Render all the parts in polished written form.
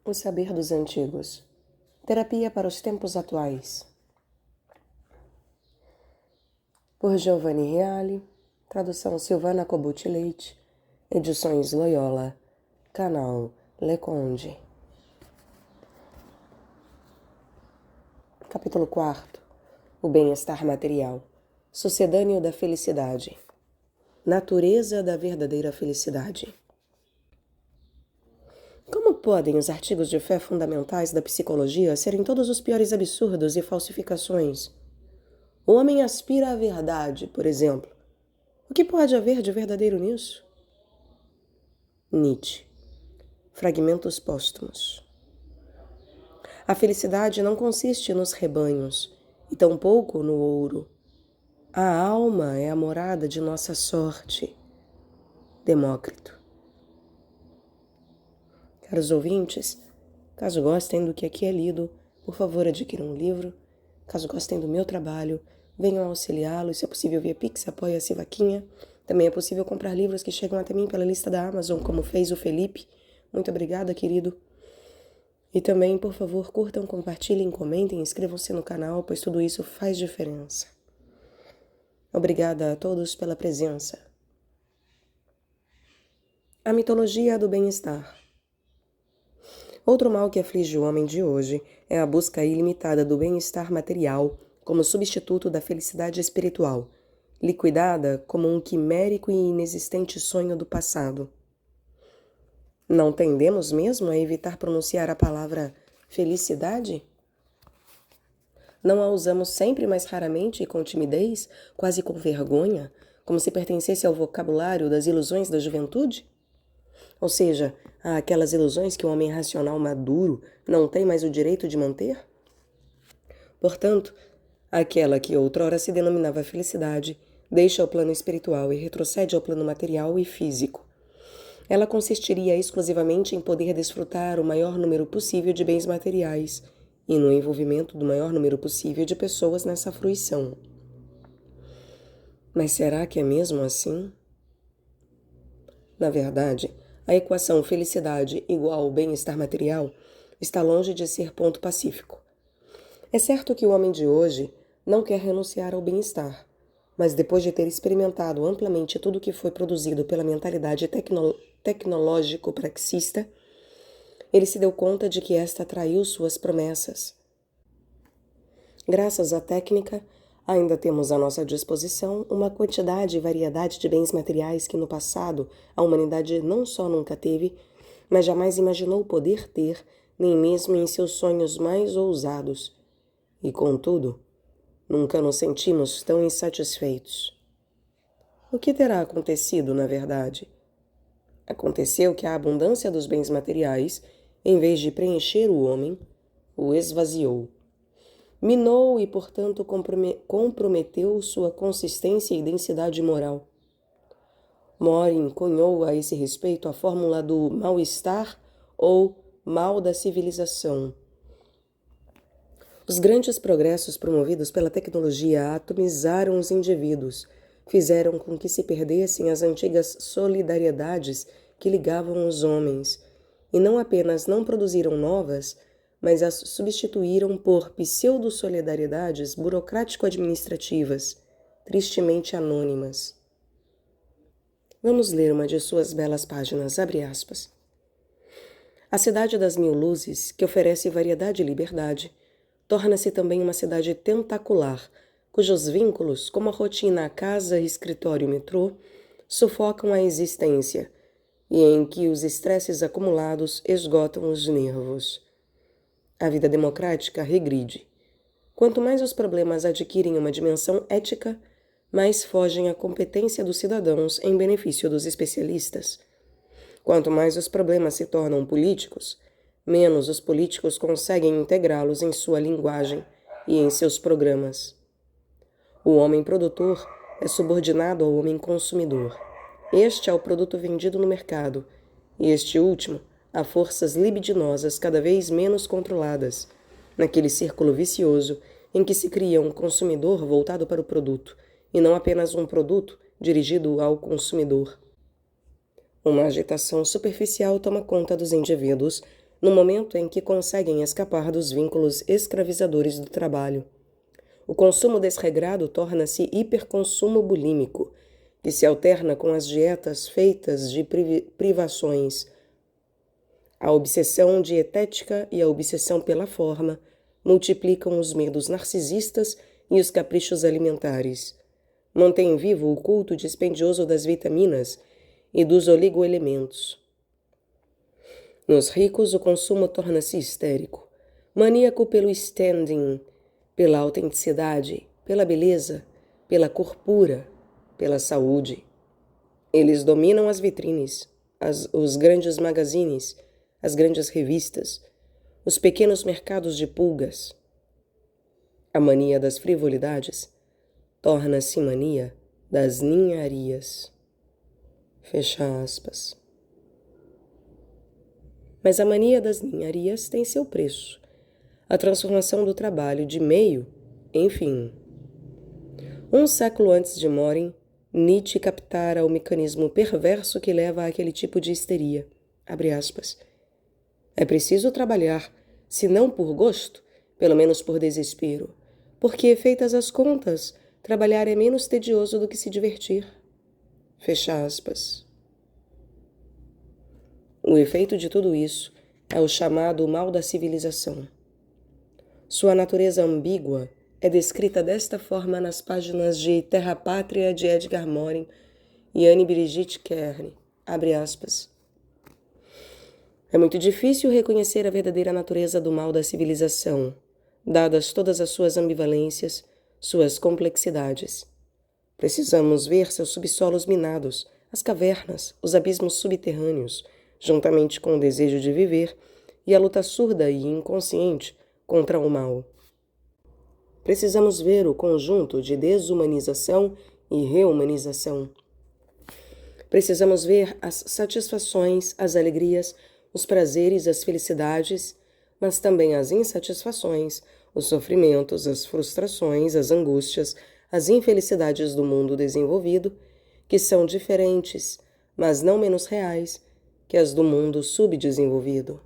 O saber dos antigos. Terapia para os tempos atuais. Por Giovanni Reale, tradução Silvana Kobuti Leite, edições Loyola, canal Leconde. Capítulo 4. O bem-estar material. Sucedâneo da felicidade. Natureza da verdadeira felicidade. Como podem os artigos de fé fundamentais da psicologia serem todos os piores absurdos e falsificações? O homem aspira à verdade, por exemplo. O que pode haver de verdadeiro nisso? Nietzsche. Fragmentos póstumos. A felicidade não consiste nos rebanhos, e tampouco no ouro. A alma é a morada de nossa sorte. Demócrito. Caros ouvintes, caso gostem do que aqui é lido, por favor adquiram um livro. Caso gostem do meu trabalho, venham auxiliá-lo, se é possível via Pix, apoia-se vaquinha. Também é possível comprar livros que chegam até mim pela lista da Amazon, como fez o Felipe. Muito obrigada, querido. E também, por favor, curtam, compartilhem, comentem, inscrevam-se no canal, pois tudo isso faz diferença. Obrigada a todos pela presença. A mitologia do bem-estar. Outro mal que aflige o homem de hoje é a busca ilimitada do bem-estar material como substituto da felicidade espiritual, liquidada como um quimérico e inexistente sonho do passado. Não tendemos mesmo a evitar pronunciar a palavra felicidade? Não a usamos sempre mais raramente e com timidez, quase com vergonha, como se pertencesse ao vocabulário das ilusões da juventude? Ou seja, há aquelas ilusões que o homem racional maduro não tem mais o direito de manter? Portanto, aquela que outrora se denominava felicidade deixa o plano espiritual e retrocede ao plano material e físico. Ela consistiria exclusivamente em poder desfrutar o maior número possível de bens materiais e no envolvimento do maior número possível de pessoas nessa fruição. Mas será que é mesmo assim? Na verdade, a equação felicidade igual bem-estar material está longe de ser ponto pacífico. É certo que o homem de hoje não quer renunciar ao bem-estar, mas depois de ter experimentado amplamente tudo o que foi produzido pela mentalidade tecnológico-praxista, ele se deu conta de que esta traiu suas promessas. Graças à técnica, ainda temos à nossa disposição uma quantidade e variedade de bens materiais que no passado a humanidade não só nunca teve, mas jamais imaginou poder ter, nem mesmo em seus sonhos mais ousados. E, contudo, nunca nos sentimos tão insatisfeitos. O que terá acontecido, na verdade? Aconteceu que a abundância dos bens materiais, em vez de preencher o homem, o esvaziou. Minou e, portanto, comprometeu sua consistência e densidade moral. Morin cunhou a esse respeito a fórmula do mal-estar ou mal da civilização. Os grandes progressos promovidos pela tecnologia atomizaram os indivíduos, fizeram com que se perdessem as antigas solidariedades que ligavam os homens, e não apenas não produziram novas, mas as substituíram por pseudo-solidariedades burocrático-administrativas, tristemente anônimas. Vamos ler uma de suas belas páginas, abre aspas. A cidade das mil luzes, que oferece variedade e liberdade, torna-se também uma cidade tentacular, cujos vínculos, como a rotina casa, escritório e metrô, sufocam a existência, e em que os estresses acumulados esgotam os nervos. A vida democrática regride. Quanto mais os problemas adquirem uma dimensão ética, mais fogem à competência dos cidadãos em benefício dos especialistas. Quanto mais os problemas se tornam políticos, menos os políticos conseguem integrá-los em sua linguagem e em seus programas. O homem produtor é subordinado ao homem consumidor. Este é o produto vendido no mercado, e este último a forças libidinosas cada vez menos controladas, naquele círculo vicioso em que se cria um consumidor voltado para o produto, e não apenas um produto dirigido ao consumidor. Uma agitação superficial toma conta dos indivíduos, no momento em que conseguem escapar dos vínculos escravizadores do trabalho. O consumo desregrado torna-se hiperconsumo bulímico, que se alterna com as dietas feitas de privações. A obsessão dietética e a obsessão pela forma multiplicam os medos narcisistas e os caprichos alimentares. Mantém vivo o culto dispendioso das vitaminas e dos oligoelementos. Nos ricos, o consumo torna-se histérico, maníaco pelo standing, pela autenticidade, pela beleza, pela cor pura, pela saúde. Eles dominam as vitrines, os grandes magazines, as grandes revistas, os pequenos mercados de pulgas. A mania das frivolidades torna-se mania das ninharias. Fecha aspas. Mas a mania das ninharias tem seu preço. A transformação do trabalho de meio em fim. Um século antes de Morin, Nietzsche captara o mecanismo perverso que leva àquele tipo de histeria. Abre aspas. É preciso trabalhar, se não por gosto, pelo menos por desespero, porque, feitas as contas, trabalhar é menos tedioso do que se divertir. Fecha aspas. O efeito de tudo isso é o chamado mal da civilização. Sua natureza ambígua é descrita desta forma nas páginas de Terra Pátria de Edgar Morin e Anne-Brigitte Kern. Abre aspas. É muito difícil reconhecer a verdadeira natureza do mal da civilização, dadas todas as suas ambivalências, suas complexidades. Precisamos ver seus subsolos minados, as cavernas, os abismos subterrâneos, juntamente com o desejo de viver e a luta surda e inconsciente contra o mal. Precisamos ver o conjunto de desumanização e reumanização. Precisamos ver as satisfações, as alegrias, os prazeres, as felicidades, mas também as insatisfações, os sofrimentos, as frustrações, as angústias, as infelicidades do mundo desenvolvido, que são diferentes, mas não menos reais, que as do mundo subdesenvolvido.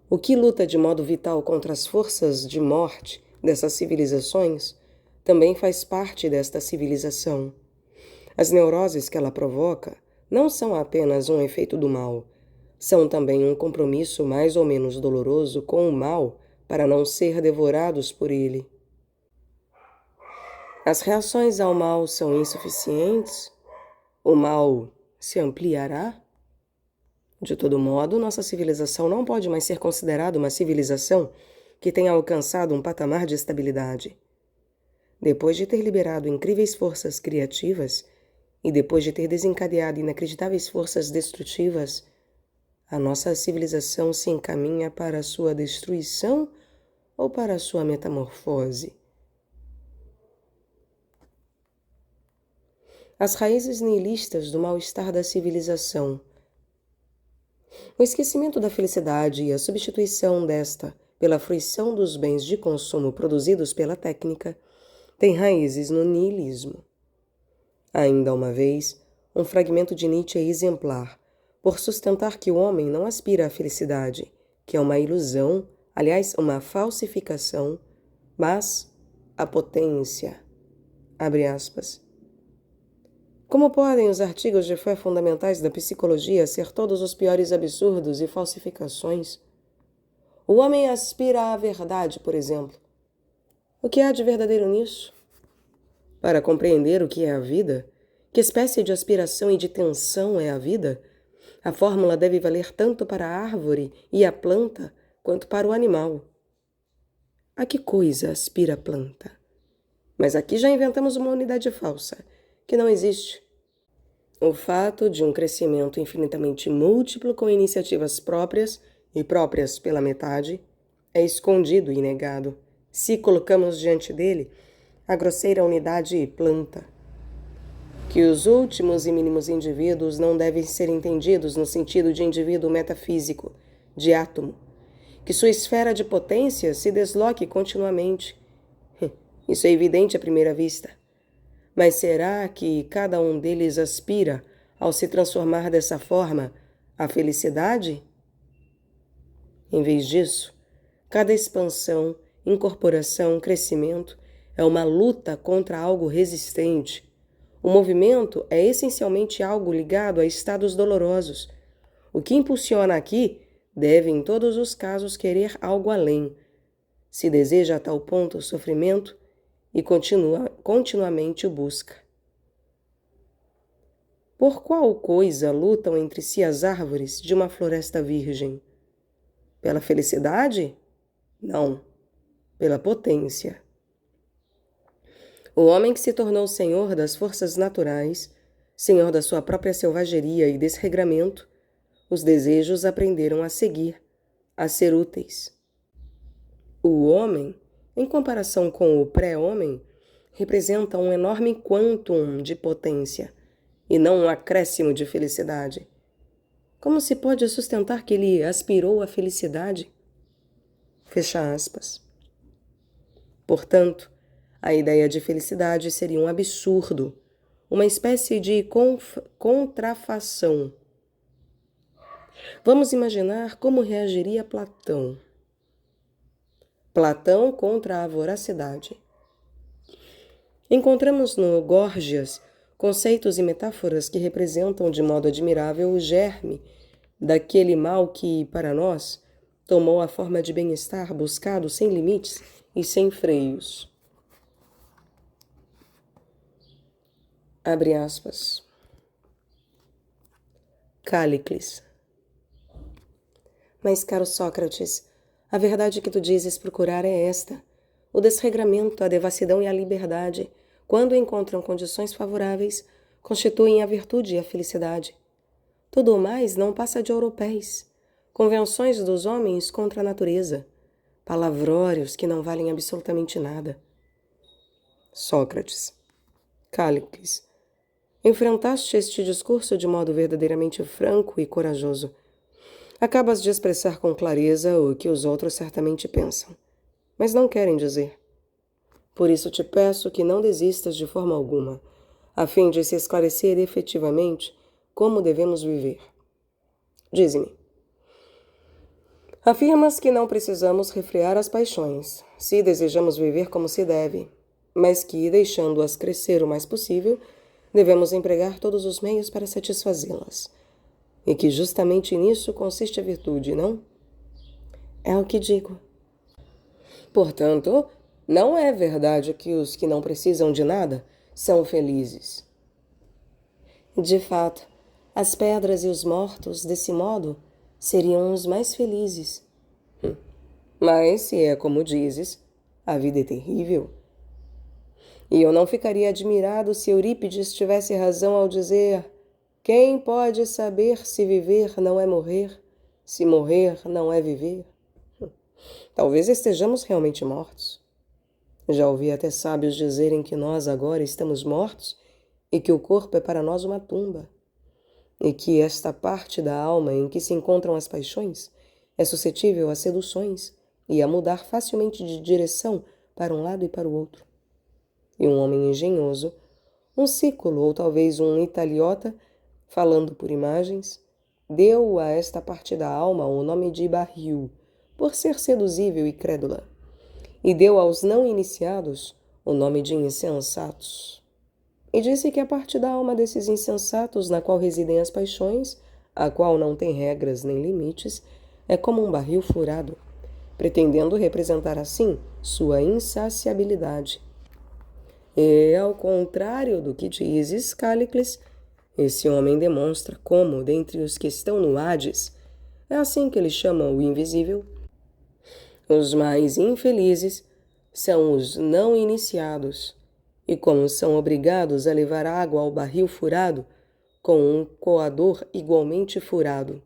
O que luta de modo vital contra as forças de morte dessas civilizações também faz parte desta civilização. As neuroses que ela provoca não são apenas um efeito do mal, são também um compromisso mais ou menos doloroso com o mal para não ser devorados por ele. As reações ao mal são insuficientes? O mal se ampliará? De todo modo, nossa civilização não pode mais ser considerada uma civilização que tenha alcançado um patamar de estabilidade. Depois de ter liberado incríveis forças criativas e depois de ter desencadeado inacreditáveis forças destrutivas, a nossa civilização se encaminha para a sua destruição ou para a sua metamorfose? As raízes nihilistas do mal-estar da civilização. O esquecimento da felicidade e a substituição desta pela fruição dos bens de consumo produzidos pela técnica têm raízes no nihilismo. Ainda uma vez, um fragmento de Nietzsche é exemplar, por sustentar que o homem não aspira à felicidade, que é uma ilusão, aliás, uma falsificação, mas à potência. Abre aspas. Como podem os artigos de fé fundamentais da psicologia ser todos os piores absurdos e falsificações? O homem aspira à verdade, por exemplo. O que há de verdadeiro nisso? Para compreender o que é a vida, que espécie de aspiração e de tensão é a vida, a fórmula deve valer tanto para a árvore e a planta quanto para o animal. A que coisa aspira a planta? Mas aqui já inventamos uma unidade falsa, que não existe. O fato de um crescimento infinitamente múltiplo com iniciativas próprias e próprias pela metade é escondido e negado, se colocamos diante dele a grosseira unidade planta. Que os últimos e mínimos indivíduos não devem ser entendidos no sentido de indivíduo metafísico, de átomo. Que sua esfera de potência se desloque continuamente. Isso é evidente à primeira vista. Mas será que cada um deles aspira, ao se transformar dessa forma, à felicidade? Em vez disso, cada expansão, incorporação, crescimento é uma luta contra algo resistente. O movimento é essencialmente algo ligado a estados dolorosos. O que impulsiona aqui deve, em todos os casos, querer algo além. Se deseja a tal ponto o sofrimento e continuamente o busca. Por qual coisa lutam entre si as árvores de uma floresta virgem? Pela felicidade? Não, pela potência. O homem que se tornou senhor das forças naturais, senhor da sua própria selvageria e desregramento, os desejos aprenderam a seguir, a ser úteis. O homem, em comparação com o pré-homem, representa um enorme quantum de potência e não um acréscimo de felicidade. Como se pode sustentar que ele aspirou à felicidade? Fecha aspas. Portanto, a ideia de felicidade seria um absurdo, uma espécie de contrafação. Vamos imaginar como reagiria Platão. Platão contra a voracidade. Encontramos no Górgias conceitos e metáforas que representam de modo admirável o germe daquele mal que, para nós, tomou a forma de bem-estar buscado sem limites e sem freios. Abre aspas. Cállicles. Mas, caro Sócrates, a verdade que tu dizes procurar é esta: o desregramento, a devassidão e a liberdade, quando encontram condições favoráveis, constituem a virtude e a felicidade. Tudo o mais não passa de ouropéis, convenções dos homens contra a natureza, palavrórios que não valem absolutamente nada. Sócrates. Cállicles. Enfrentaste este discurso de modo verdadeiramente franco e corajoso. Acabas de expressar com clareza o que os outros certamente pensam, mas não querem dizer. Por isso te peço que não desistas de forma alguma, a fim de se esclarecer efetivamente como devemos viver. Dize-me. Afirmas que não precisamos refrear as paixões, se desejamos viver como se deve, mas que, deixando-as crescer o mais possível, devemos empregar todos os meios para satisfazê-las. E que justamente nisso consiste a virtude, não? É o que digo. Portanto, não é verdade que os que não precisam de nada são felizes. De fato, as pedras e os mortos, desse modo, seriam os mais felizes. Mas, se é como dizes, a vida é terrível. E eu não ficaria admirado se Eurípides tivesse razão ao dizer: quem pode saber se viver não é morrer, se morrer não é viver? Talvez estejamos realmente mortos. Já ouvi até sábios dizerem que nós agora estamos mortos e que o corpo é para nós uma tumba, e que esta parte da alma em que se encontram as paixões é suscetível a seduções e a mudar facilmente de direção para um lado e para o outro. E um homem engenhoso, um sículo ou talvez um italiota, falando por imagens, deu a esta parte da alma o nome de barril, por ser seduzível e crédula, e deu aos não iniciados o nome de insensatos. E disse que a parte da alma desses insensatos, na qual residem as paixões, a qual não tem regras nem limites, é como um barril furado, pretendendo representar assim sua insaciabilidade. E, ao contrário do que dizes, Cállicles, esse homem demonstra como, dentre os que estão no Hades, é assim que ele chama o invisível, os mais infelizes são os não iniciados, e como são obrigados a levar água ao barril furado, com um coador igualmente furado.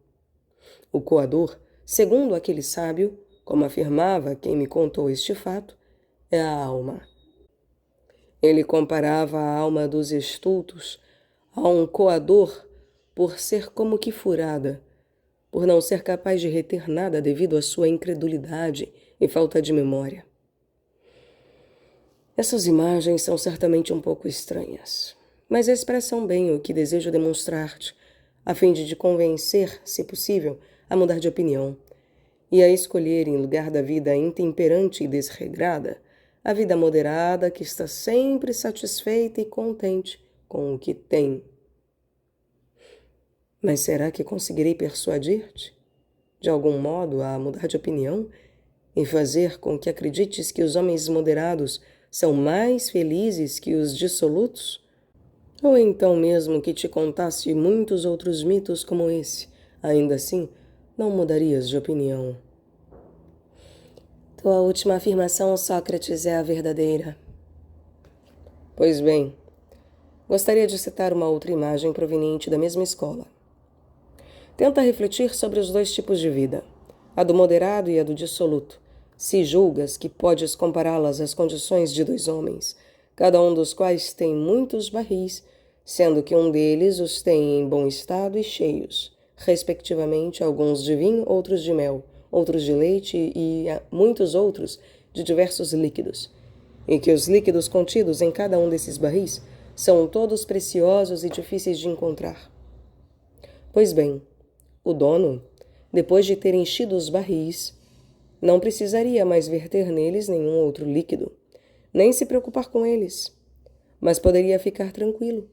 O coador, segundo aquele sábio, como afirmava quem me contou este fato, é a alma. Ele comparava a alma dos estultos a um coador por ser como que furada, por não ser capaz de reter nada devido à sua incredulidade e falta de memória. Essas imagens são certamente um pouco estranhas, mas expressam bem o que desejo demonstrar-te, a fim de te convencer, se possível, a mudar de opinião, e a escolher, em lugar da vida intemperante e desregrada, a vida moderada que está sempre satisfeita e contente com o que tem. Mas será que conseguirei persuadir-te, de algum modo, a mudar de opinião e fazer com que acredites que os homens moderados são mais felizes que os dissolutos? Ou então mesmo que te contasse muitos outros mitos como esse, ainda assim, não mudarias de opinião? Tua última afirmação, Sócrates, é a verdadeira. Pois bem, gostaria de citar uma outra imagem proveniente da mesma escola. Tenta refletir sobre os dois tipos de vida, a do moderado e a do dissoluto, se julgas que podes compará-las às condições de dois homens, cada um dos quais tem muitos barris, sendo que um deles os tem em bom estado e cheios, respectivamente alguns de vinho, outros de mel, outros de leite e muitos outros de diversos líquidos, e que os líquidos contidos em cada um desses barris são todos preciosos e difíceis de encontrar. Pois bem, o dono, depois de ter enchido os barris, não precisaria mais verter neles nenhum outro líquido, nem se preocupar com eles, mas poderia ficar tranquilo.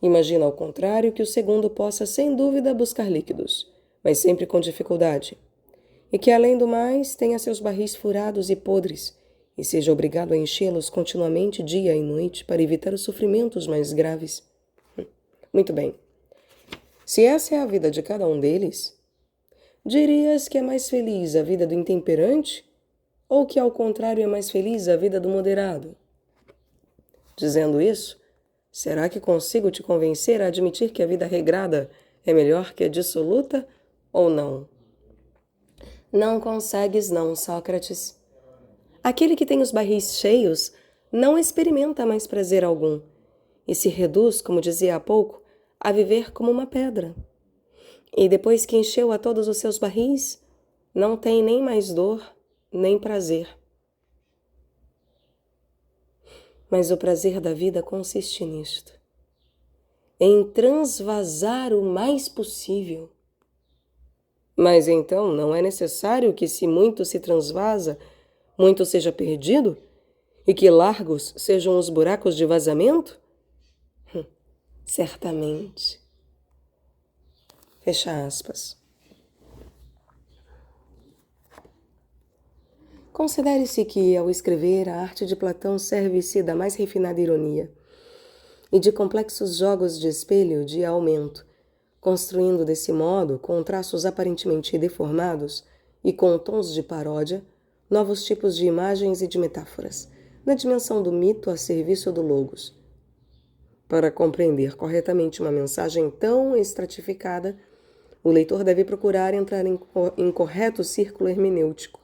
Imagina, ao contrário, que o segundo possa, sem dúvida, buscar líquidos, mas sempre com dificuldade, e que, além do mais, tenha seus barris furados e podres, e seja obrigado a enchê-los continuamente dia e noite para evitar os sofrimentos mais graves. Muito bem. Se essa é a vida de cada um deles, dirias que é mais feliz a vida do intemperante ou que, ao contrário, é mais feliz a vida do moderado? Dizendo isso, será que consigo te convencer a admitir que a vida regrada é melhor que a dissoluta ou não? Não consegues não, Sócrates. Aquele que tem os barris cheios não experimenta mais prazer algum e se reduz, como dizia há pouco, a viver como uma pedra. E depois que encheu a todos os seus barris, não tem nem mais dor, nem prazer. Mas o prazer da vida consiste nisto, em transvasar o mais possível. Mas então não é necessário que, se muito se transvasa, muito seja perdido? E que largos sejam os buracos de vazamento? Certamente. Fecha aspas. Considere-se que, ao escrever, a arte de Platão serve-se da mais refinada ironia e de complexos jogos de espelho de aumento, construindo desse modo, com traços aparentemente deformados e com tons de paródia, novos tipos de imagens e de metáforas, na dimensão do mito a serviço do logos. Para compreender corretamente uma mensagem tão estratificada, o leitor deve procurar entrar em correto círculo hermenêutico,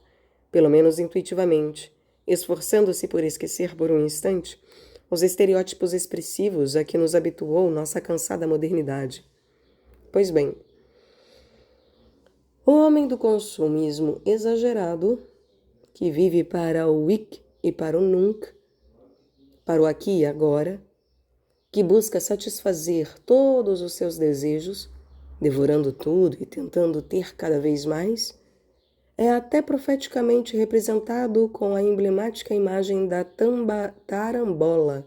pelo menos intuitivamente, esforçando-se por esquecer por um instante os estereótipos expressivos a que nos habituou nossa cansada modernidade. Pois bem, o homem do consumismo exagerado, que vive para o hic e para o nunc, para o aqui e agora, que busca satisfazer todos os seus desejos, devorando tudo e tentando ter cada vez mais, é até profeticamente representado com a emblemática imagem da tarambola,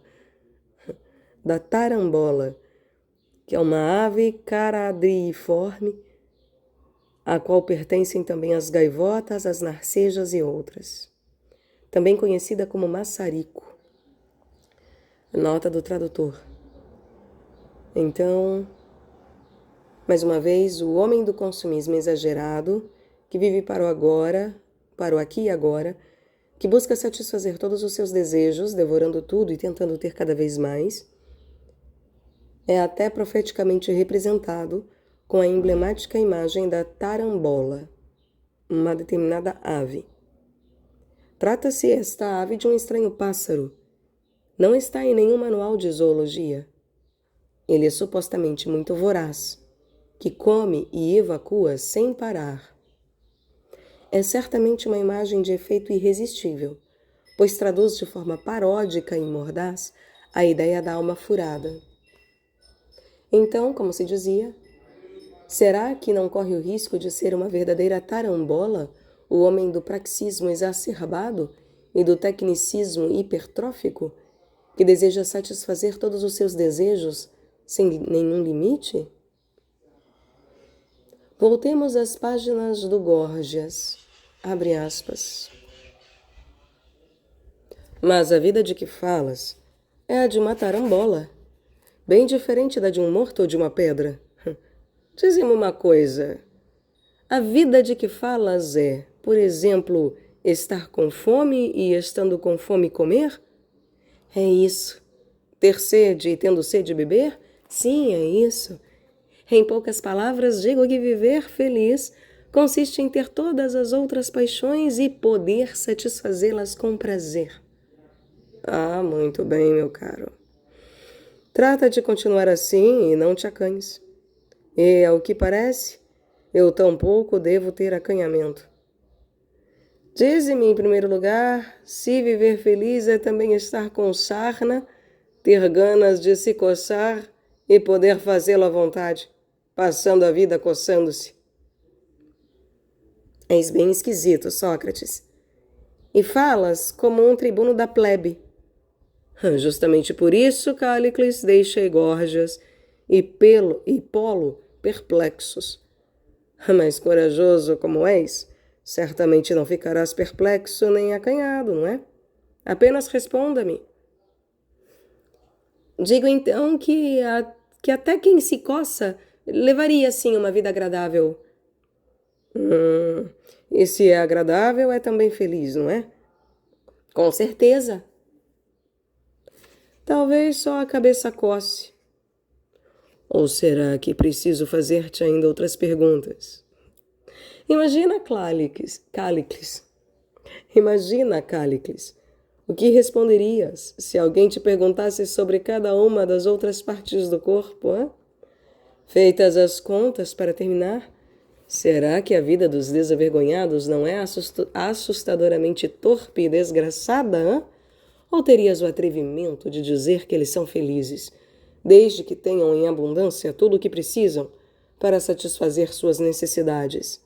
que é uma ave caradriiforme, à qual pertencem também as gaivotas, as narcejas e outras, também conhecida como maçarico. Nota do tradutor. Então, mais uma vez, o homem do consumismo exagerado, que vive para o agora, para o aqui e agora, que busca satisfazer todos os seus desejos, devorando tudo e tentando ter cada vez mais, é até profeticamente representado com a emblemática imagem da tarambola, uma determinada ave. Trata-se esta ave de um estranho pássaro. Não está em nenhum manual de zoologia. Ele é supostamente muito voraz, que come e evacua sem parar. É certamente uma imagem de efeito irresistível, pois traduz de forma paródica e mordaz a ideia da alma furada. Então, como se dizia, Será que não corre o risco de ser uma verdadeira tarambola, o homem do praxismo exacerbado e do tecnicismo hipertrófico, que deseja satisfazer todos os seus desejos sem nenhum limite? Voltemos às páginas do Górgias. Abre aspas. Mas a vida de que falas é a de uma tarambola, bem diferente da de um morto ou de uma pedra. Dize-me uma coisa. A vida de que falas é, por exemplo, estar com fome e, estando com fome, comer? É isso. Ter sede e, tendo sede, beber? Sim, é isso. Em poucas palavras, digo que viver feliz consiste em ter todas as outras paixões e poder satisfazê-las com prazer. Ah, muito bem, meu caro. Trata de continuar assim e não te acanhes. E, ao que parece, eu tampouco devo ter acanhamento. Dize-me, em primeiro lugar, se viver feliz é também estar com sarna, ter ganas de se coçar e poder fazê-lo à vontade, passando a vida coçando-se. És bem esquisito, Sócrates. E falas como um tribuno da plebe. Justamente por isso, Cállicles deixa Egórgias e Polo perplexos. Mas corajoso como és, certamente não ficarás perplexo nem acanhado, não é? Apenas responda-me. Digo então que até quem se coça levaria, sim, uma vida agradável. E se é agradável, é também feliz, não é? Com certeza. Talvez só a cabeça coce. Ou será que preciso fazer-te ainda outras perguntas? Imagina, Cállicles. Imagina, Cállicles. O que responderias se alguém te perguntasse sobre cada uma das outras partes do corpo, hein? Feitas as contas, para terminar, será que a vida dos desavergonhados não é assustadoramente torpe e desgraçada, hein? Ou terias o atrevimento de dizer que eles são felizes, desde que tenham em abundância tudo o que precisam para satisfazer suas necessidades?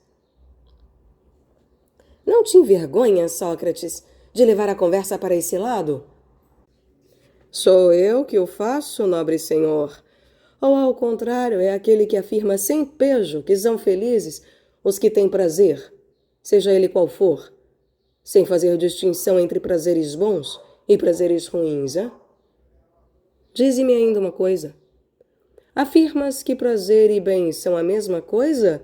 Não te envergonha, Sócrates, de levar a conversa para esse lado? Sou eu que o faço, nobre senhor. Ou, ao contrário, é aquele que afirma sem pejo que são felizes os que têm prazer, seja ele qual for, sem fazer distinção entre prazeres bons e prazeres ruins, é? Dize-me ainda uma coisa. Afirmas que prazer e bem são a mesma coisa?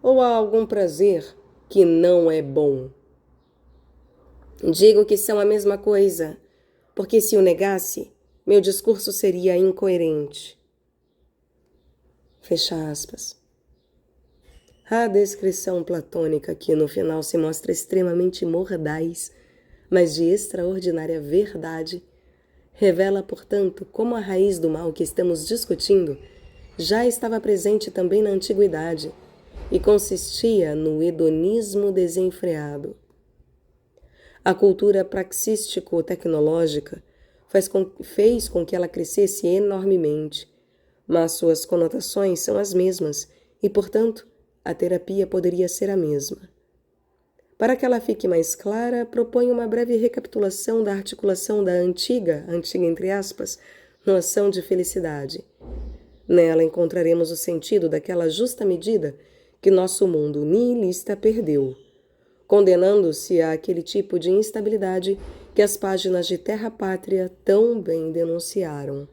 Ou há algum prazer que não é bom? Digo que são a mesma coisa, porque se o negasse, meu discurso seria incoerente. Fecha aspas. A descrição platônica que no final se mostra extremamente mordaz, mas de extraordinária verdade, revela, portanto, como a raiz do mal que estamos discutindo já estava presente também na antiguidade e consistia no hedonismo desenfreado. A cultura praxístico-tecnológica fez com que ela crescesse enormemente, mas suas conotações são as mesmas e, portanto, a terapia poderia ser a mesma. Para que ela fique mais clara, proponho uma breve recapitulação da articulação da antiga entre aspas, noção de felicidade. Nela encontraremos o sentido daquela justa medida que nosso mundo nihilista perdeu, condenando-se àquele tipo de instabilidade que as páginas de Terra Pátria tão bem denunciaram.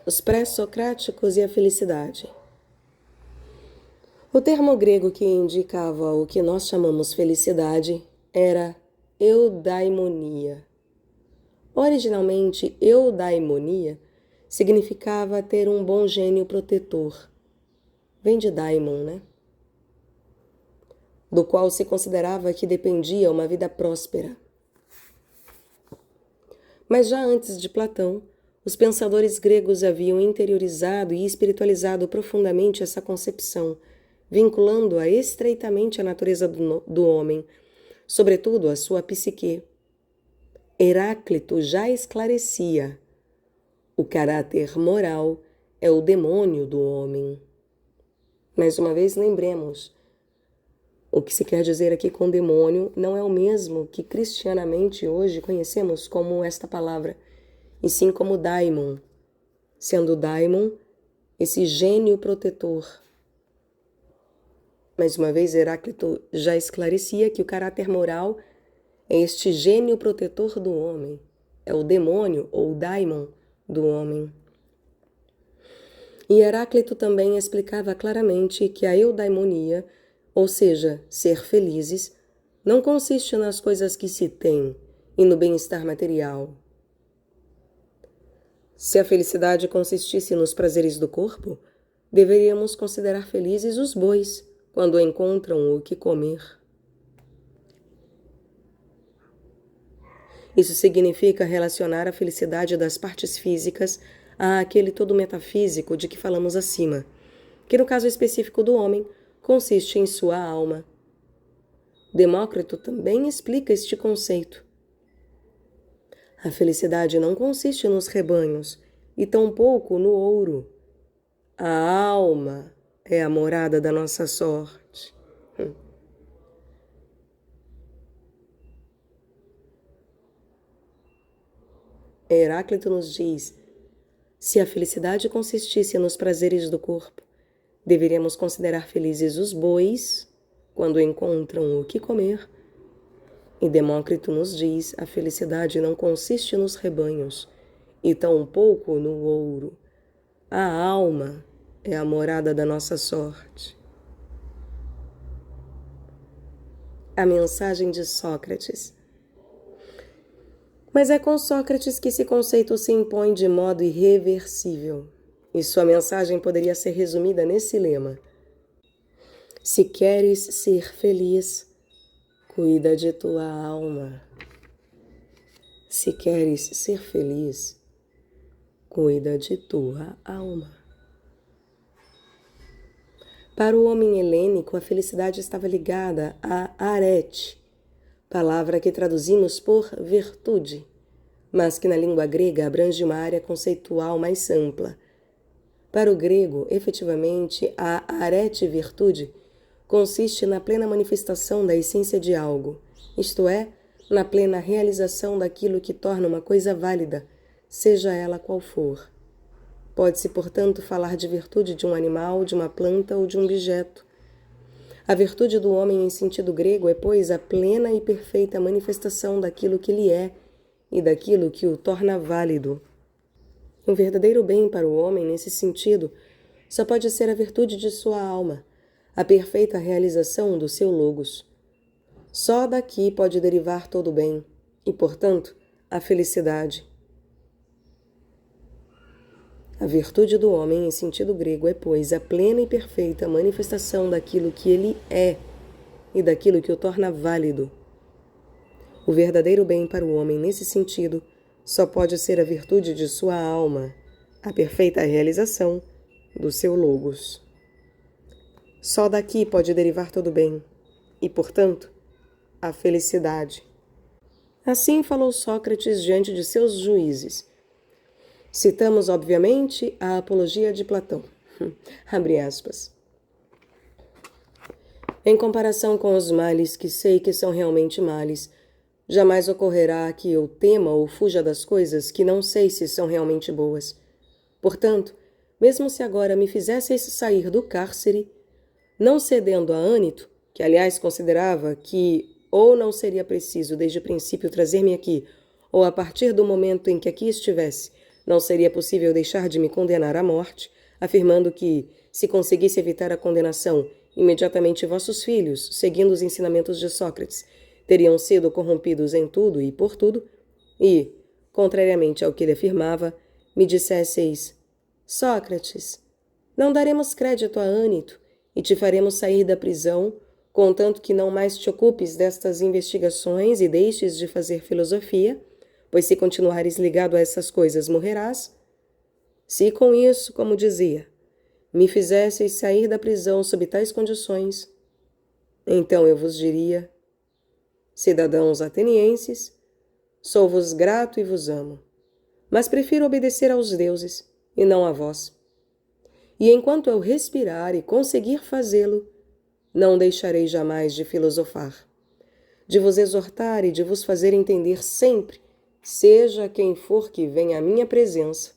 Os pré-socráticos e a felicidade. O termo grego que indicava o que nós chamamos felicidade era eudaimonia. Originalmente, eudaimonia significava ter um bom gênio protetor. Vem de daimon, né? Do qual se considerava que dependia uma vida próspera. Mas já antes de Platão, os pensadores gregos haviam interiorizado e espiritualizado profundamente essa concepção, vinculando-a estreitamente à natureza do homem, sobretudo à sua psique. Heráclito já esclarecia: o caráter moral é o demônio do homem. Mais uma vez, lembremos, o que se quer dizer aqui com demônio não é o mesmo que cristianamente hoje conhecemos como esta palavra, e sim como daimon, sendo daimon esse gênio protetor. Mais uma vez, Heráclito já esclarecia que o caráter moral é este gênio protetor do homem, é o demônio ou daimon do homem. E Heráclito também explicava claramente que a eudaimonia, ou seja, ser felizes, não consiste nas coisas que se tem e no bem-estar material. Se a felicidade consistisse nos prazeres do corpo, deveríamos considerar felizes os bois quando encontram o que comer. Isso significa relacionar a felicidade das partes físicas àquele todo metafísico de que falamos acima, que no caso específico do homem, consiste em sua alma. Demócrito também explica este conceito. A felicidade não consiste nos rebanhos, e tampouco no ouro. A alma é a morada da nossa sorte. Heráclito nos diz: se a felicidade consistisse nos prazeres do corpo, deveríamos considerar felizes os bois quando encontram o que comer. E Demócrito nos diz: a felicidade não consiste nos rebanhos, e tampouco no ouro. A alma é a morada da nossa sorte. A mensagem de Sócrates. Mas é com Sócrates que esse conceito se impõe de modo irreversível. E sua mensagem poderia ser resumida nesse lema: se queres ser feliz, cuida de tua alma. Se queres ser feliz, cuida de tua alma. Para o homem helênico, a felicidade estava ligada a arete, palavra que traduzimos por virtude, mas que na língua grega abrange uma área conceitual mais ampla. Para o grego, efetivamente, a arete-virtude consiste na plena manifestação da essência de algo, isto é, na plena realização daquilo que torna uma coisa válida, seja ela qual for. Pode-se, portanto, falar de virtude de um animal, de uma planta ou de um objeto. A virtude do homem em sentido grego é, pois, a plena e perfeita manifestação daquilo que ele é e daquilo que o torna válido. O verdadeiro bem para o homem, nesse sentido, só pode ser a virtude de sua alma, a perfeita realização do seu logos. Só daqui pode derivar todo o bem e, portanto, a felicidade. A virtude do homem, em sentido grego, é, pois, a plena e perfeita manifestação daquilo que ele é e daquilo que o torna válido. O verdadeiro bem para o homem, nesse sentido, só pode ser a virtude de sua alma, a perfeita realização do seu logos. Só daqui pode derivar todo bem e, portanto, a felicidade. Assim falou Sócrates diante de seus juízes. Citamos, obviamente, a Apologia de Platão. Abre aspas. Em comparação com os males que sei que são realmente males, jamais ocorrerá que eu tema ou fuja das coisas que não sei se são realmente boas. Portanto, mesmo se agora me fizesseis sair do cárcere, não cedendo a Ânito, que aliás considerava que ou não seria preciso desde o princípio trazer-me aqui, ou a partir do momento em que aqui estivesse, não seria possível deixar de me condenar à morte, afirmando que, se conseguisse evitar a condenação, imediatamente vossos filhos, seguindo os ensinamentos de Sócrates, teriam sido corrompidos em tudo e por tudo, e, contrariamente ao que ele afirmava, me dissesseis: Sócrates, não daremos crédito a Ânito e te faremos sair da prisão, contanto que não mais te ocupes destas investigações e deixes de fazer filosofia, pois se continuares ligado a essas coisas morrerás. Se com isso, como dizia, me fizesseis sair da prisão sob tais condições, então eu vos diria: cidadãos atenienses, sou-vos grato e vos amo, mas prefiro obedecer aos deuses e não a vós. e enquanto eu respirar e conseguir fazê-lo, não deixarei jamais de filosofar, de vos exortar e de vos fazer entender sempre, seja quem for que venha à minha presença,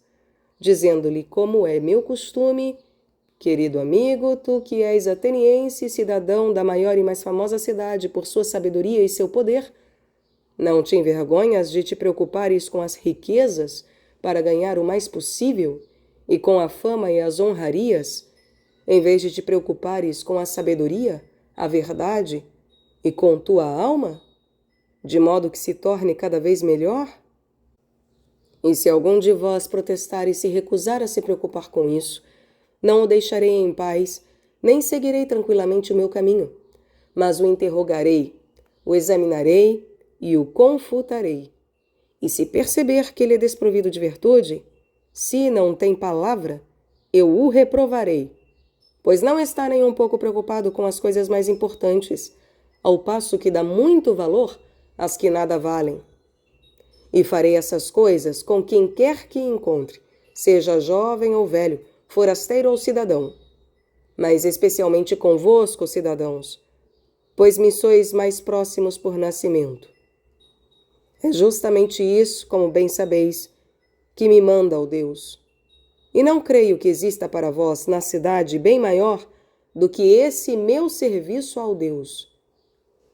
dizendo-lhe como é meu costume: querido amigo, tu que és ateniense, cidadão da maior e mais famosa cidade por sua sabedoria e seu poder, não te envergonhas de te preocupares com as riquezas para ganhar o mais possível e com a fama e as honrarias, em vez de te preocupares com a sabedoria, a verdade e com tua alma, de modo que se torne cada vez melhor? E se algum de vós protestar e se recusar a se preocupar com isso, não o deixarei em paz, nem seguirei tranquilamente o meu caminho, mas o interrogarei, o examinarei e o confutarei. E se perceber que ele é desprovido de virtude, se não tem palavra, eu o reprovarei, pois não está nem um pouco preocupado com as coisas mais importantes, ao passo que dá muito valor às que nada valem. E farei essas coisas com quem quer que encontre, seja jovem ou velho, forasteiro ou cidadão, mas especialmente convosco, cidadãos, pois me sois mais próximos por nascimento. É justamente isso, como bem sabeis, que me manda o Deus. E não creio que exista para vós na cidade bem maior do que esse meu serviço ao Deus.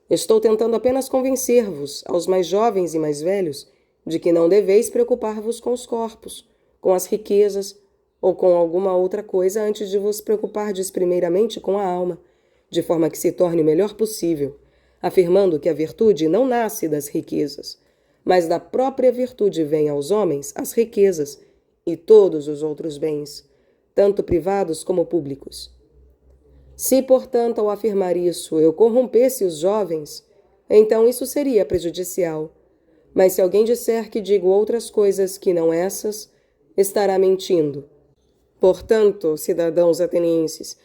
Estou tentando apenas convencer-vos, aos mais jovens e mais velhos, de que não deveis preocupar-vos com os corpos, com as riquezas ou com alguma outra coisa antes de vos preocupardes primeiramente com a alma, de forma que se torne o melhor possível, afirmando que a virtude não nasce das riquezas, mas da própria virtude vem aos homens as riquezas e todos os outros bens, tanto privados como públicos. Se, portanto, ao afirmar isso, eu corrompesse os jovens, então isso seria prejudicial. Mas se alguém disser que digo outras coisas que não essas, estará mentindo. Portanto, cidadãos atenienses,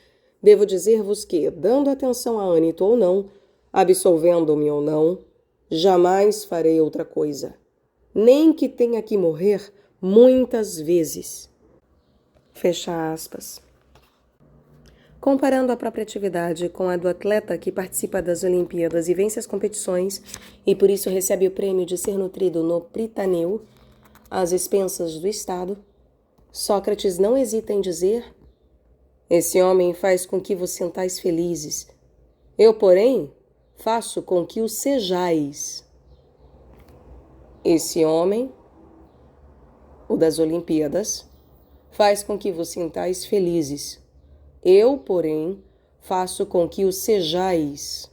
devo dizer-vos que, dando atenção a Ânito ou não, absolvendo-me ou não, jamais farei outra coisa, nem que tenha que morrer muitas vezes. Fecha aspas. Comparando a própria atividade com a do atleta que participa das Olimpíadas e vence as competições, e por isso recebe o prêmio de ser nutrido no Pritaneu, às expensas do Estado, Sócrates não hesita em dizer: esse homem faz com que vos sintais felizes. Eu, porém, faço com que o sejais. Esse homem, o das Olimpíadas, faz com que vos sintais felizes. Eu, porém, faço com que o sejais.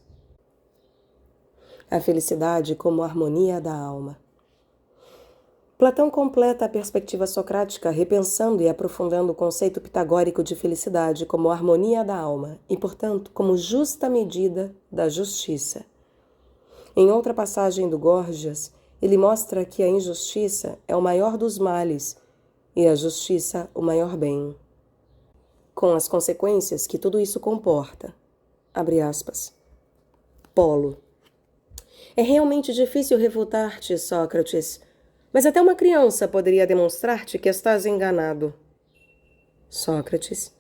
A felicidade como harmonia da alma. Platão completa a perspectiva socrática repensando e aprofundando o conceito pitagórico de felicidade como harmonia da alma e, portanto, como justa medida da justiça. Em outra passagem do Górgias, ele mostra que a injustiça é o maior dos males e a justiça o maior bem, com as consequências que tudo isso comporta. Abre aspas. Polo. É realmente difícil refutar-te, Sócrates, mas até uma criança poderia demonstrar-te que estás enganado. Sócrates.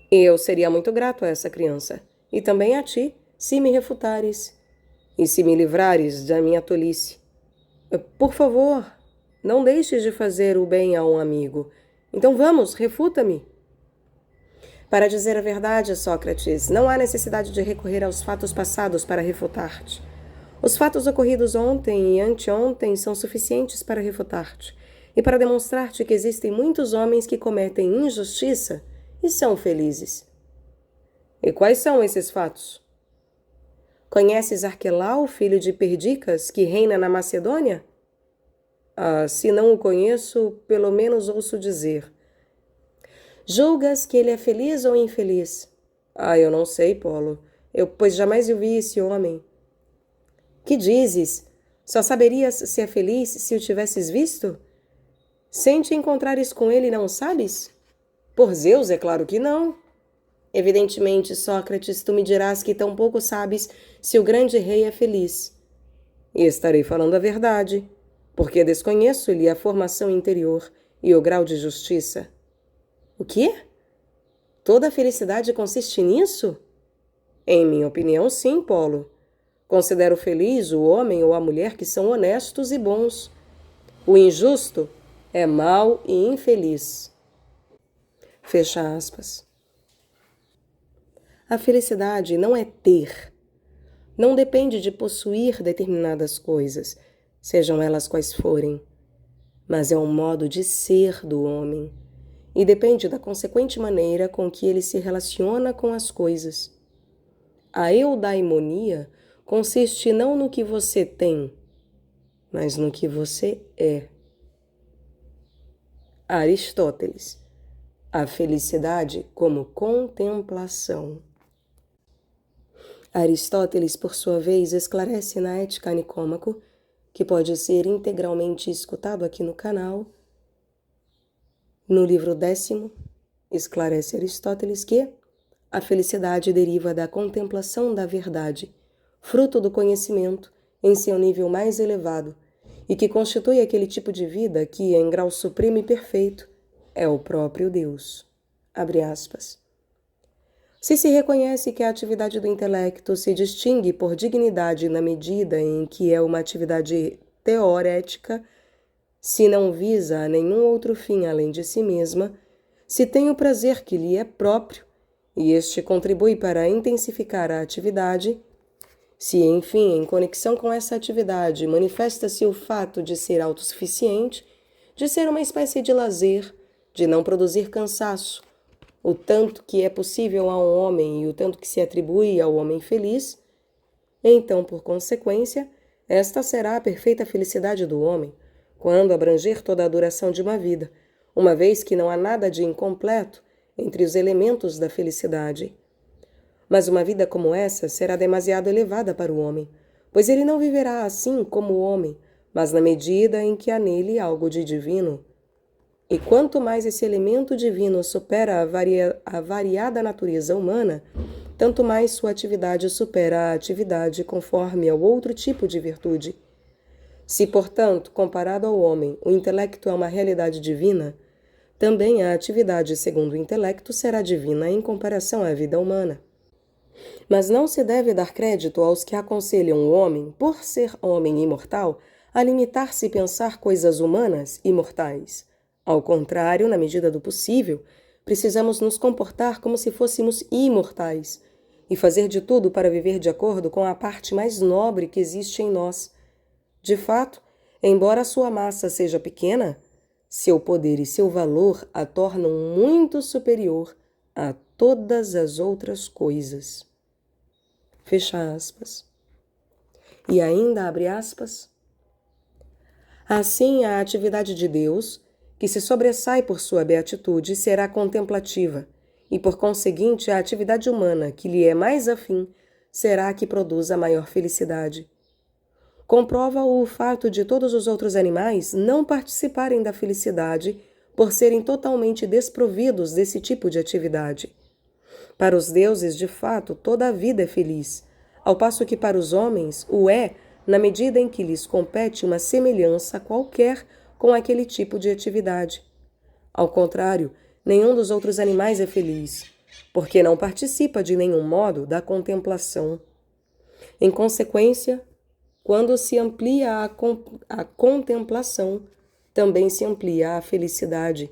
Eu seria muito grato a essa criança, e também a ti, se me refutares, e se me livrares da minha tolice. Por favor, não deixes de fazer o bem a um amigo. Então vamos, refuta-me. Para dizer a verdade, Sócrates, não há necessidade de recorrer aos fatos passados para refutar-te. Os fatos ocorridos ontem e anteontem são suficientes para refutar-te e para demonstrar-te que existem muitos homens que cometem injustiça e são felizes. E quais são esses fatos? Conheces Arquelau, filho de Perdicas, que reina na Macedônia? Se não o conheço, pelo menos ouço dizer. Julgas que ele é feliz ou infeliz? Eu não sei, Polo, pois jamais eu vi esse homem. Que dizes? Só saberias se é feliz se o tivesses visto? Sem te encontrares com ele, não sabes? Por Zeus, é claro que não. Evidentemente, Sócrates, tu me dirás que tampouco sabes se o grande rei é feliz. E estarei falando a verdade, porque desconheço-lhe a formação interior e o grau de justiça. O quê? Toda a felicidade consiste nisso? Em minha opinião, sim, Polo. Considero feliz o homem ou a mulher que são honestos e bons. O injusto é mau e infeliz. Fecha aspas. A felicidade não é ter. Não depende de possuir determinadas coisas, sejam elas quais forem, mas é um modo de ser do homem e depende da consequente maneira com que ele se relaciona com as coisas. A eudaimonia consiste não no que você tem, mas no que você é. Aristóteles. A felicidade como contemplação. Aristóteles, por sua vez, esclarece na Ética Nicômaco, que pode ser integralmente escutado aqui no canal. No livro 10º, esclarece Aristóteles que a felicidade deriva da contemplação da verdade, fruto do conhecimento em seu nível mais elevado, e que constitui aquele tipo de vida que, em grau supremo e perfeito, é o próprio Deus. Abre aspas. Se reconhece que a atividade do intelecto se distingue por dignidade na medida em que é uma atividade teorética, se não visa a nenhum outro fim além de si mesma, se tem o prazer que lhe é próprio, e este contribui para intensificar a atividade, se, enfim, em conexão com essa atividade manifesta-se o fato de ser autossuficiente, de ser uma espécie de lazer, de não produzir cansaço, o tanto que é possível a um homem e o tanto que se atribui ao homem feliz, então, por consequência, esta será a perfeita felicidade do homem, quando abranger toda a duração de uma vida, uma vez que não há nada de incompleto entre os elementos da felicidade. Mas uma vida como essa será demasiado elevada para o homem, pois ele não viverá assim como o homem, mas na medida em que há nele algo de divino. E quanto mais esse elemento divino supera a variada natureza humana, tanto mais sua atividade supera a atividade conforme ao outro tipo de virtude. Se, portanto, comparado ao homem, o intelecto é uma realidade divina, também a atividade segundo o intelecto será divina em comparação à vida humana. Mas não se deve dar crédito aos que aconselham o homem, por ser homem imortal, a limitar-se a pensar coisas humanas e mortais. Ao contrário, na medida do possível, precisamos nos comportar como se fôssemos imortais e fazer de tudo para viver de acordo com a parte mais nobre que existe em nós. De fato, embora a sua massa seja pequena, seu poder e seu valor a tornam muito superior a todas as outras coisas. Fecha aspas. E ainda abre aspas. Assim, a atividade de Deus, que se sobressai por sua beatitude, será contemplativa, e por conseguinte a atividade humana, que lhe é mais afim, será a que produz a maior felicidade. Comprova-o fato de todos os outros animais não participarem da felicidade por serem totalmente desprovidos desse tipo de atividade. Para os deuses, de fato, toda a vida é feliz, ao passo que para os homens o é na medida em que lhes compete uma semelhança qualquer com aquele tipo de atividade. Ao contrário, nenhum dos outros animais é feliz, porque não participa de nenhum modo da contemplação. Em consequência, quando se amplia a contemplação, também se amplia a felicidade.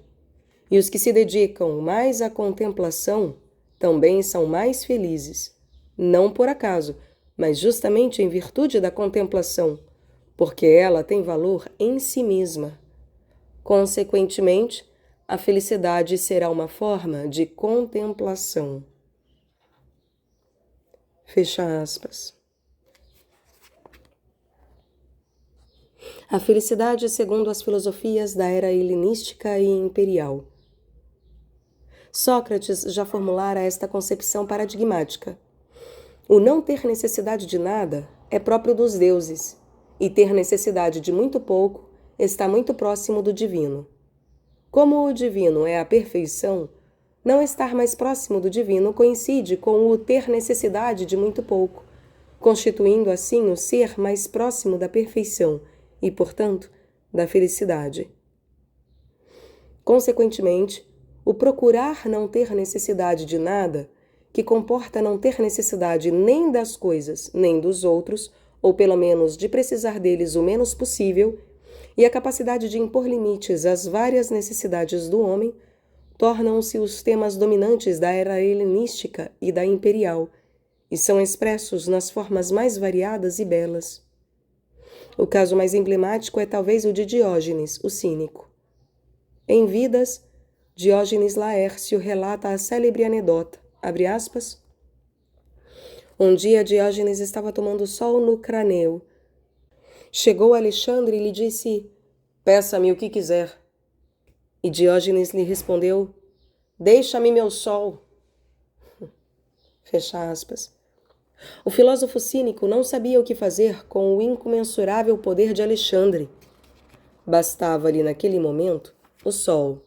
E os que se dedicam mais à contemplação também são mais felizes, não por acaso, mas justamente em virtude da contemplação, porque ela tem valor em si mesma. Consequentemente, a felicidade será uma forma de contemplação. Fecha aspas. A felicidade segundo as filosofias da era helenística e imperial. Sócrates já formulara esta concepção paradigmática. O não ter necessidade de nada é próprio dos deuses, e ter necessidade de muito pouco está muito próximo do divino. Como o divino é a perfeição, não estar mais próximo do divino coincide com o ter necessidade de muito pouco, constituindo assim o ser mais próximo da perfeição e, portanto, da felicidade. Consequentemente, O procurar não ter necessidade de nada, que comporta não ter necessidade nem das coisas, nem dos outros, ou pelo menos de precisar deles o menos possível, e a capacidade de impor limites às várias necessidades do homem, tornam-se os temas dominantes da era helenística e da imperial, e são expressos nas formas mais variadas e belas. O caso mais emblemático é talvez o de Diógenes, o cínico. Em Vidas, Diógenes Laércio relata a célebre anedota, abre aspas, um dia Diógenes estava tomando sol no Craneu. Chegou Alexandre e lhe disse, peça-me o que quiser. E Diógenes lhe respondeu, deixa-me meu sol. Fecha aspas. O filósofo cínico não sabia o que fazer com o incomensurável poder de Alexandre. Bastava-lhe naquele momento o sol,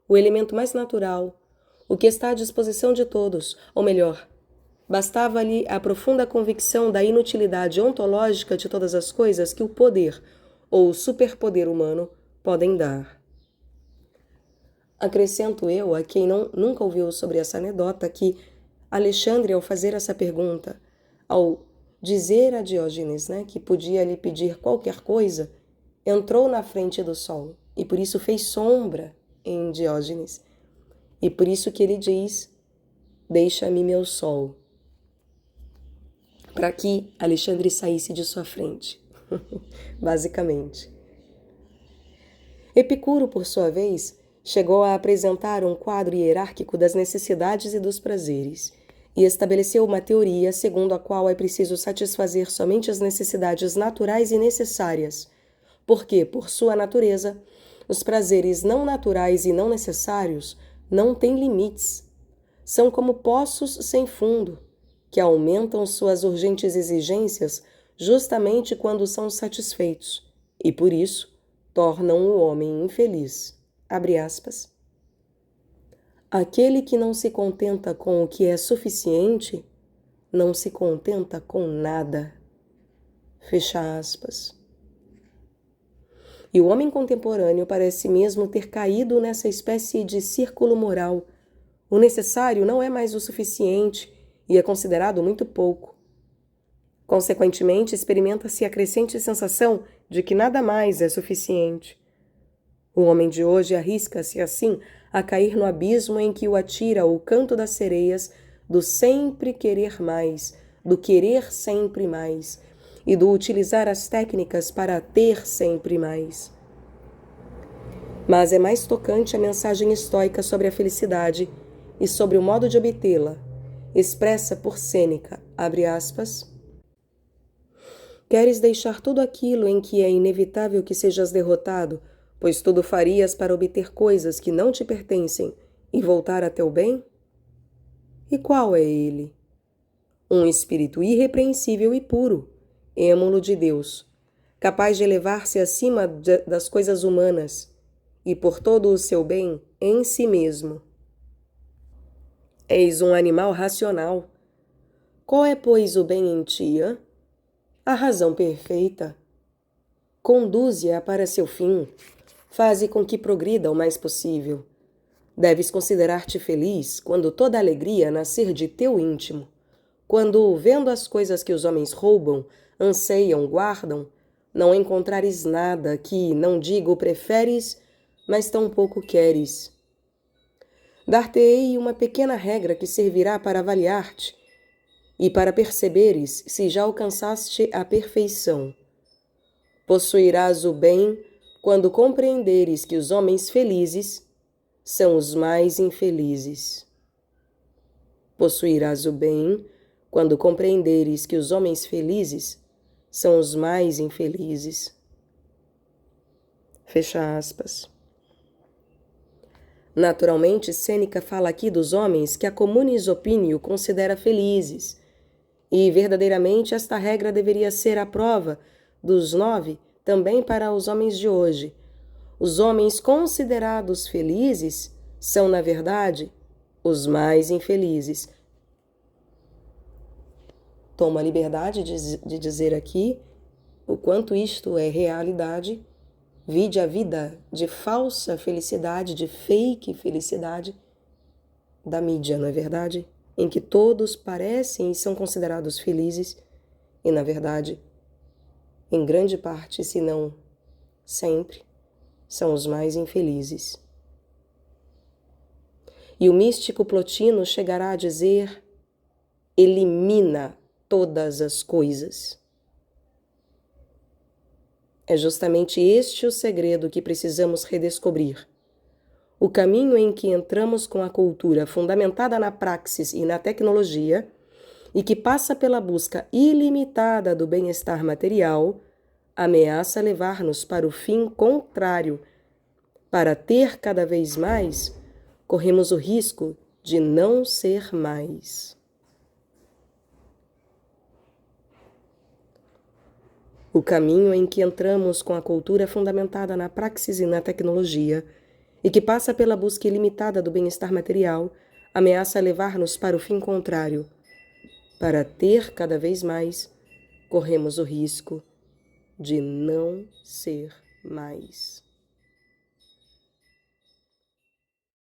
o elemento mais natural, o que está à disposição de todos, ou melhor, bastava-lhe a profunda convicção da inutilidade ontológica de todas as coisas que o poder ou o superpoder humano podem dar. Acrescento eu, a quem nunca ouviu sobre essa anedota, que Alexandre, ao fazer essa pergunta, ao dizer a Diógenes, que podia lhe pedir qualquer coisa, entrou na frente do sol e por isso fez sombra em Diógenes. E por isso que ele diz, deixa-me meu sol, para que Alexandre saísse de sua frente, basicamente. Epicuro, por sua vez, chegou a apresentar um quadro hierárquico das necessidades e dos prazeres, e estabeleceu uma teoria segundo a qual é preciso satisfazer somente as necessidades naturais e necessárias, porque, por sua natureza, os prazeres não naturais e não necessários não têm limites. São como poços sem fundo, que aumentam suas urgentes exigências justamente quando são satisfeitos, e por isso tornam o homem infeliz. Abre aspas. Aquele que não se contenta com o que é suficiente, não se contenta com nada. Fecha aspas. E o homem contemporâneo parece mesmo ter caído nessa espécie de círculo moral. O necessário não é mais o suficiente e é considerado muito pouco. Consequentemente, experimenta-se a crescente sensação de que nada mais é suficiente. O homem de hoje arrisca-se, assim, a cair no abismo em que o atira o canto das sereias do sempre querer mais, do querer sempre mais, e do utilizar as técnicas para ter sempre mais. Mas é mais tocante a mensagem estoica sobre a felicidade e sobre o modo de obtê-la, expressa por Sêneca, abre aspas, queres deixar tudo aquilo em que é inevitável que sejas derrotado, pois tudo farias para obter coisas que não te pertencem e voltar a teu bem? E qual é ele? Um espírito irrepreensível e puro, êmulo de Deus, capaz de elevar-se acima das coisas humanas e por todo o seu bem em si mesmo. És um animal racional. Qual é, pois, o bem em ti? A razão perfeita. Conduze-a para seu fim. Faze com que progrida o mais possível. Deves considerar-te feliz quando toda alegria nascer de teu íntimo. Quando, vendo as coisas que os homens roubam, anseiam, guardam, não encontrares nada que, não digo preferes, mas tampouco queres. Dar-te-ei uma pequena regra que servirá para avaliar-te e para perceberes se já alcançaste a perfeição. Possuirás o bem quando compreenderes que os homens felizes são os mais infelizes. Possuirás o bem quando compreenderes que os homens felizes são os mais infelizes. Fecha aspas. Naturalmente, Sêneca fala aqui dos homens que a communis opinio considera felizes, e verdadeiramente esta regra deveria ser a prova dos 9 também para os homens de hoje. Os homens considerados felizes são, na verdade, os mais infelizes. Tomo a liberdade de dizer aqui o quanto isto é realidade Vide a vida de falsa felicidade, de fake felicidade da mídia, não é verdade? Em que todos parecem e são considerados felizes e, na verdade, em grande parte, se não sempre, são os mais infelizes. E o místico Plotino chegará a dizer: elimina todas as coisas. É justamente este o segredo que precisamos redescobrir. O caminho em que entramos com a cultura fundamentada na praxis e na tecnologia, e que passa pela busca ilimitada do bem-estar material, ameaça levar-nos para o fim contrário. Para ter cada vez mais, corremos o risco de não ser mais. O caminho em que entramos com a cultura fundamentada na praxis e na tecnologia, e que passa pela busca ilimitada do bem-estar material, ameaça levar-nos para o fim contrário. Para ter cada vez mais, corremos o risco de não ser mais.